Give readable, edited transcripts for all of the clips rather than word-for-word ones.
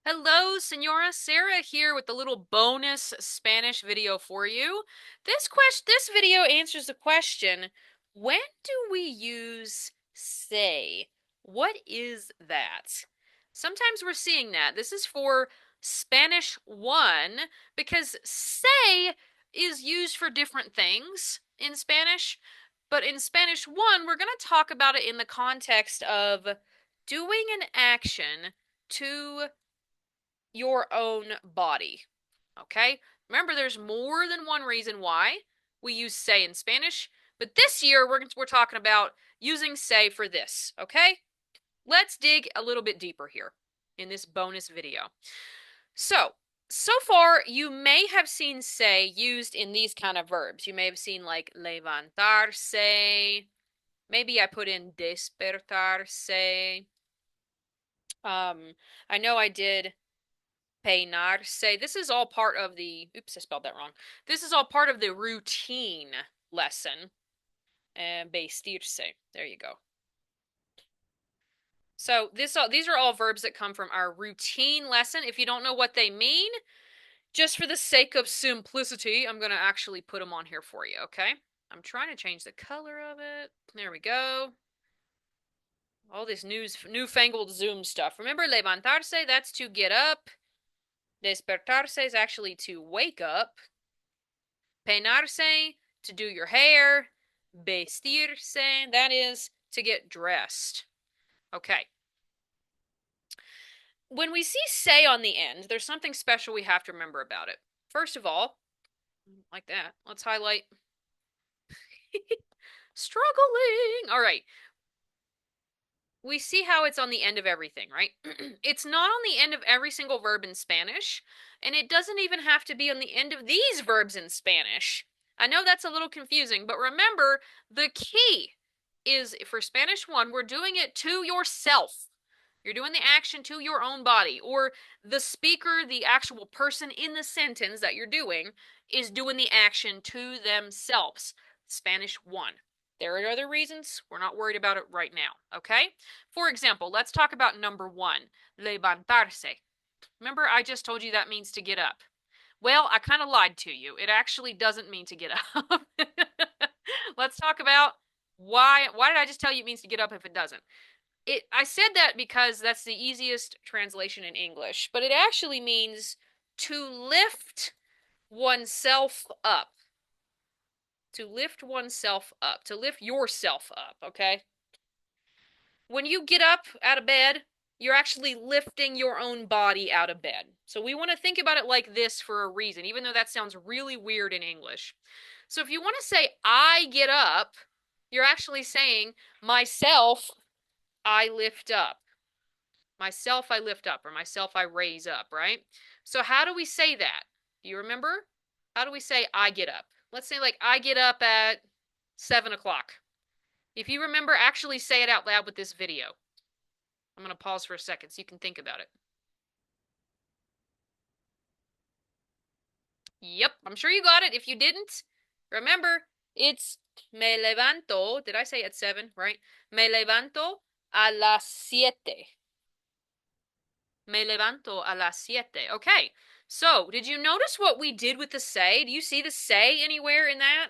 Hello, Señora. Sarah here with a little bonus Spanish video for you. This video answers the question, when do we use say? What is that? Sometimes we're seeing that. This is for Spanish 1 because say is used for different things in Spanish, but in Spanish 1, we're going to talk about it in the context of doing an action to your own body. Okay? Remember, there's more than one reason why we use say in Spanish, but this year we're talking about using say for this. Okay? Let's dig a little bit deeper here in this bonus video. So far, you may have seen say used in these kind of verbs. You may have seen like levantarse. Maybe I put in despertarse. I know I did peinarse. This is all part of the, oops, I spelled that wrong. This is all part of the routine lesson. And vestirse. There you go. So these are all verbs that come from our routine lesson. If you don't know what they mean, just for the sake of simplicity, I'm going to actually put them on here for you, okay? I'm trying to change the color of it. There we go. All this newfangled Zoom stuff. Remember, levantarse, that's to get up. Despertarse is actually to wake up. Peinarse, to do your hair. Vestirse, that is to get dressed. Okay. When we see say on the end, there's something special we have to remember about it. First of all, like that, let's highlight. Struggling. All right. We see how it's on the end of everything, right? It's not on the end of every single verb in Spanish, and it doesn't even have to be on the end of these verbs in Spanish. I know that's a little confusing, but remember, the key is for Spanish 1, we're doing it to yourself. You're doing the action to your own body, or the speaker, the actual person in the sentence that you're doing, is doing the action to themselves. Spanish 1. There are other reasons. We're not worried about it right now, okay? For example, let's talk about number 1, levantarse. Remember, I just told you that means to get up. Well, I kind of lied to you. It actually doesn't mean to get up. Let's talk about why did I just tell you it means to get up if it doesn't? I said that because that's the easiest translation in English, but it actually means to lift oneself up. To lift oneself up, to lift yourself up, okay? When you get up out of bed, you're actually lifting your own body out of bed. So we want to think about it like this for a reason, even though that sounds really weird in English. So if you want to say, I get up, you're actually saying, myself, I lift up. Myself, I lift up, or myself, I raise up, right? So how do we say that? Do you remember? How do we say, I get up? Let's say, like, I get up at 7 o'clock. If you remember, actually say it out loud with this video. I'm going to pause for a second so you can think about it. Yep, I'm sure you got it. If you didn't, remember, it's me levanto. Did I say at 7, right? Me levanto a las 7. Me levanto a las 7. Okay, so did you notice what we did with the say? Do you see the say anywhere in that?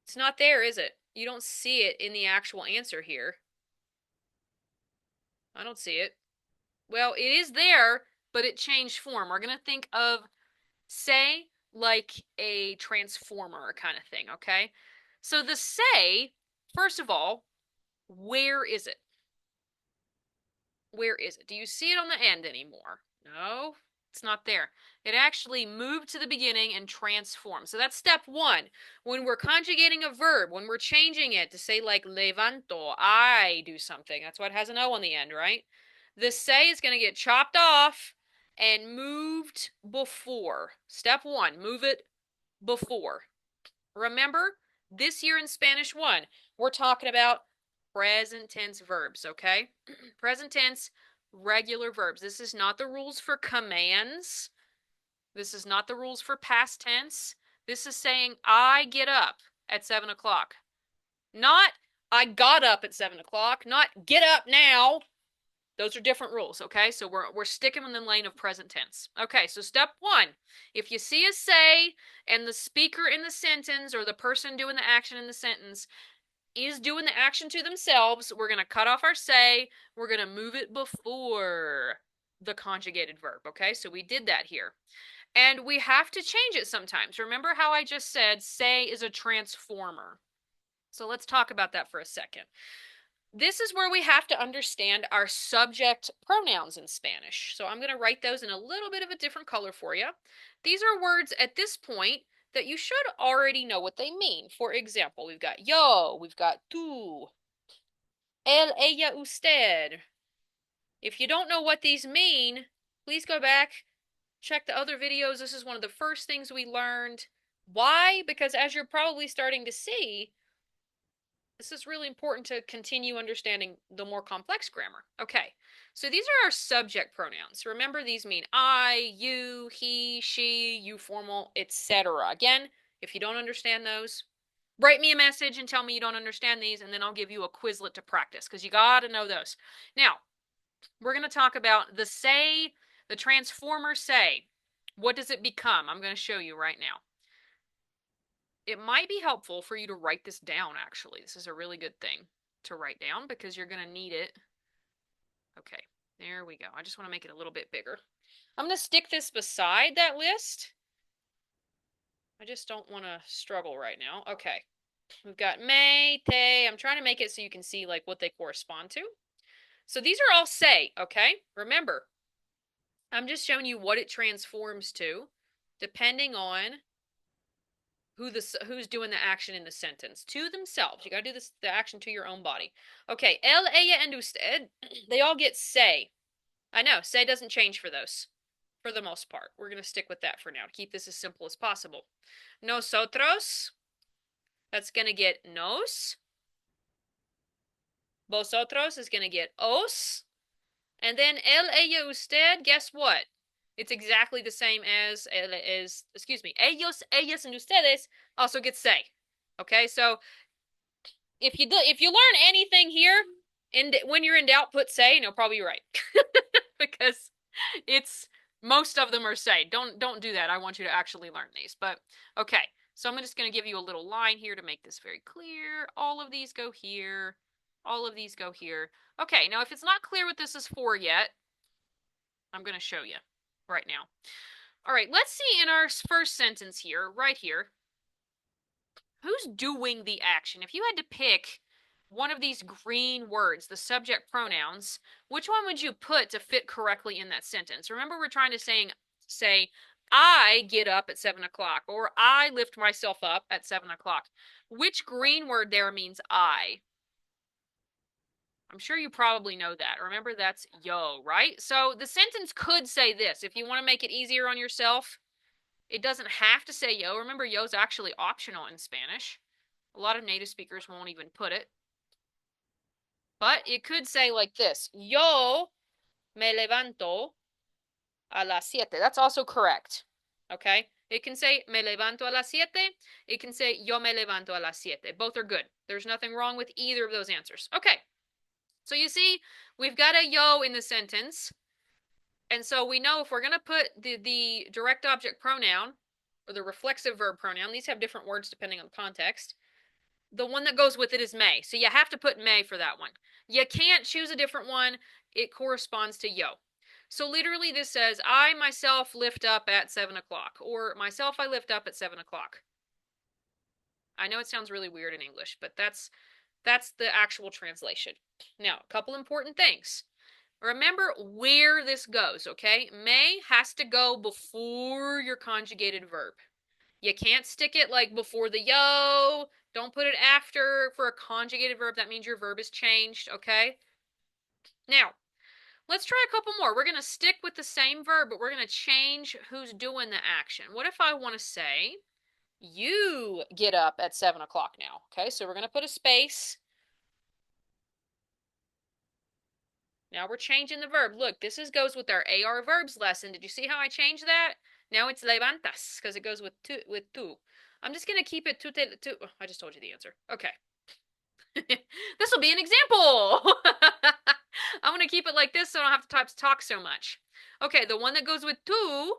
It's not there, is it? You don't see it in the actual answer here. I don't see it. Well, it is there, but it changed form. We're going to think of say like a transformer kind of thing, okay? So the say, first of all, where is it? Where is it? Do you see it on the end anymore? No, it's not there. It actually moved to the beginning and transformed. So that's step 1. When we're conjugating a verb, when we're changing it to say like levanto, I do something. That's why it has an O on the end, right? The say is going to get chopped off and moved before. Step 1, move it before. Remember, this year in Spanish 1, we're talking about present tense verbs, okay? Present tense, regular verbs. This is not the rules for commands. This is not the rules for past tense. This is saying, I get up at 7 o'clock. Not, I got up at 7 o'clock. Not, get up now. Those are different rules, okay? So we're sticking in the lane of present tense. Okay, so step one, if you see a say and the speaker in the sentence or the person doing the action in the sentence is doing the action to themselves, we're going to cut off our say. We're going to move it before the conjugated verb, okay? So we did that here. And we have to change it sometimes. Remember how I just said say is a transformer. So let's talk about that for a second. This is where we have to understand our subject pronouns in Spanish. So I'm going to write those in a little bit of a different color for you. These are words at this point that you should already know what they mean. For example, we've got yo, we've got tú, él, ella, usted. If you don't know what these mean, please go back, check the other videos. This is one of the first things we learned. Why? Because as you're probably starting to see, this is really important to continue understanding the more complex grammar. Okay, so these are our subject pronouns. Remember, these mean I, you, he, she, you formal, etc. Again, if you don't understand those, write me a message and tell me you don't understand these, and then I'll give you a Quizlet to practice, because you got to know those. Now, we're going to talk about the say, the transformer say. What does it become? I'm going to show you right now. It might be helpful for you to write this down, actually. This is a really good thing to write down because you're going to need it. Okay, there we go. I just want to make it a little bit bigger. I'm going to stick this beside that list. I just don't want to struggle right now. Okay, we've got me, te. I'm trying to make it so you can see like what they correspond to. So these are all say, okay? Remember, I'm just showing you what it transforms to depending on who's doing the action in the sentence. To themselves. You got to do the action to your own body. Okay, él, ella, and usted, they all get say. I know, say doesn't change for those, for the most part. We're going to stick with that for now to keep this as simple as possible. Nosotros, that's going to get nos. Vosotros is going to get os. And then él, ella, usted, guess what? It's exactly the same as excuse me, ellos, ellas, and ustedes also get say. Okay, so if you learn anything here, when you're in doubt, put say, and you'll probably be right. Because it's most of them are say. Don't do that. I want you to actually learn these. But okay, so I'm just going to give you a little line here to make this very clear. All of these go here. All of these go here. Okay, now if it's not clear what this is for yet, I'm going to show you right now. All right, let's see in our first sentence here, right here, who's doing the action? If you had to pick one of these green words, the subject pronouns, which one would you put to fit correctly in that sentence? Remember, we're trying to say I get up at 7 o'clock, or I lift myself up at 7 o'clock. Which green word there means I? I'm sure you probably know that. Remember, that's yo, right? So the sentence could say this. If you want to make it easier on yourself, it doesn't have to say yo. Remember, yo's actually optional in Spanish. A lot of native speakers won't even put it. But it could say like this. Yo me levanto a las 7. That's also correct. Okay? It can say me levanto a las 7. It can say yo me levanto a las 7. Both are good. There's nothing wrong with either of those answers. Okay. So you see, we've got a yo in the sentence. And so we know if we're going to put the direct object pronoun or the reflexive verb pronoun, these have different words depending on the context. The one that goes with it is may. So you have to put may for that one. You can't choose a different one. It corresponds to yo. So literally this says, I myself lift up at 7 o'clock, or myself I lift up at 7 o'clock. I know it sounds really weird in English, but that's the actual translation. Now, a couple important things. Remember where this goes, okay? May has to go before your conjugated verb. You can't stick it like before the yo. Don't put it after for a conjugated verb. That means your verb is changed, okay? Now, let's try a couple more. We're going to stick with the same verb, but we're going to change who's doing the action. What if I want to say, you get up at 7 o'clock now? Okay, so we're going to put a space. Now we're changing the verb. Look, this goes with our AR verbs lesson. Did you see how I changed that? Now it's levantas because it goes with tu. I'm just going to keep it tu. Oh, I just told you the answer. Okay. This will be an example. I'm going to keep it like this so I don't have to talk so much. Okay, the one that goes with tu,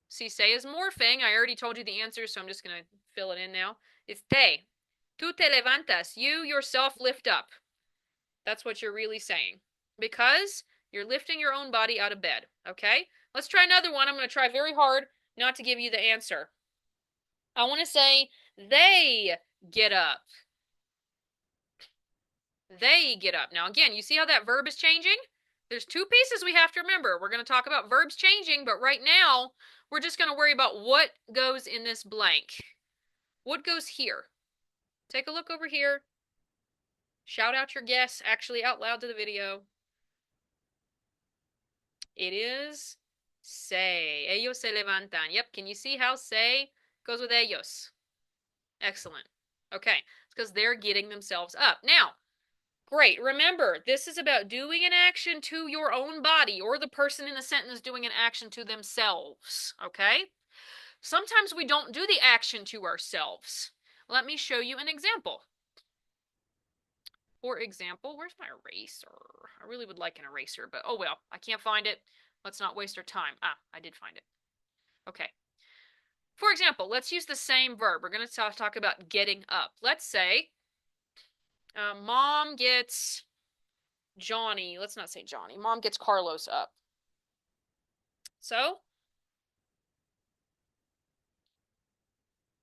see, say is morphing. I already told you the answer, so I'm just going to fill it in now. It's te. Tu te levantas. You yourself lift up. That's what you're really saying. Because you're lifting your own body out of bed. Okay? Let's try another one. I'm going to try very hard not to give you the answer. I want to say they get up. They get up. Now, again, you see how that verb is changing? There's two pieces we have to remember. We're going to talk about verbs changing, but right now, we're just going to worry about what goes in this blank. What goes here? Take a look over here. Shout out your guess, actually out loud to the video. It is se. Ellos se levantan. Yep, can you see how se goes with ellos? Excellent. Okay, it's because they're getting themselves up. Now, great. Remember, this is about doing an action to your own body or the person in the sentence doing an action to themselves. Okay? Sometimes we don't do the action to ourselves. Let me show you an example. For example, where's my eraser? I really would like an eraser, but oh well, I can't find it. Let's not waste our time. Ah, I did find it. Okay. For example, let's use the same verb. We're going to talk about getting up. Let's say Mom gets Johnny. Let's not say Johnny. Mom gets Carlos up. So,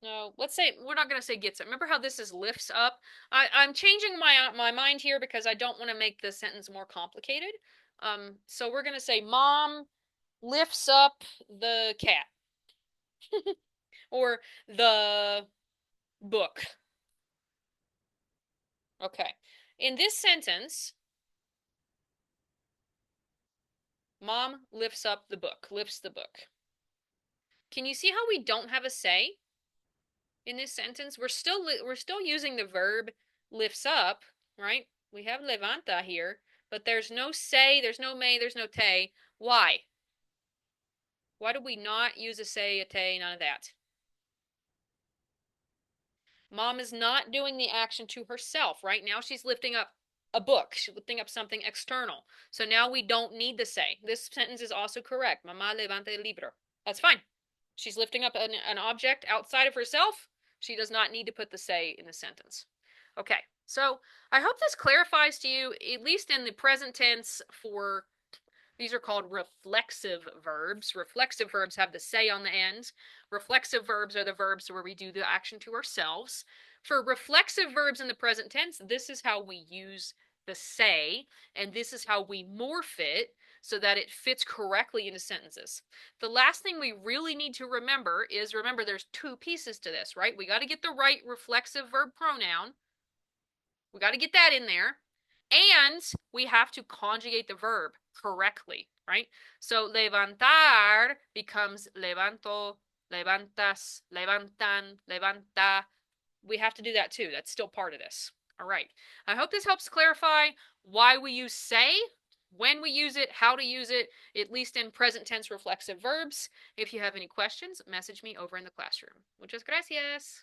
no, let's say, we're not going to say gets up. Remember how this is lifts up? I'm changing my mind here because I don't want to make the sentence more complicated. So we're going to say Mom lifts up the cat. Or the book. Okay. In this sentence, Mom lifts up the book, lifts the book. Can you see how we don't have a say in this sentence? We're still using the verb lifts up, right? We have levanta here, but there's no say, there's no may, there's no te. Why? Why do we not use a say, a te, none of that? Mom is not doing the action to herself. Right now she's lifting up a book. She's lifting up something external. So now we don't need the say. This sentence is also correct. Mamá levanta el libro. That's fine. She's lifting up an object outside of herself. She does not need to put the say in the sentence. Okay, so I hope this clarifies to you, at least in the present tense for, these are called reflexive verbs. Reflexive verbs have the say on the end. Reflexive verbs are the verbs where we do the action to ourselves. For reflexive verbs in the present tense, this is how we use the say, and this is how we morph it so that it fits correctly into sentences. The last thing we really need to remember is, remember there's two pieces to this, right? We got to get the right reflexive verb pronoun. We got to get that in there. And we have to conjugate the verb correctly, right? So levantar becomes levanto, levantas, levantan, levanta. We have to do that too. That's still part of this. All right. I hope this helps clarify why we use say, when we use it, how to use it, at least in present tense reflexive verbs. If you have any questions, message me over in the classroom. Muchas gracias.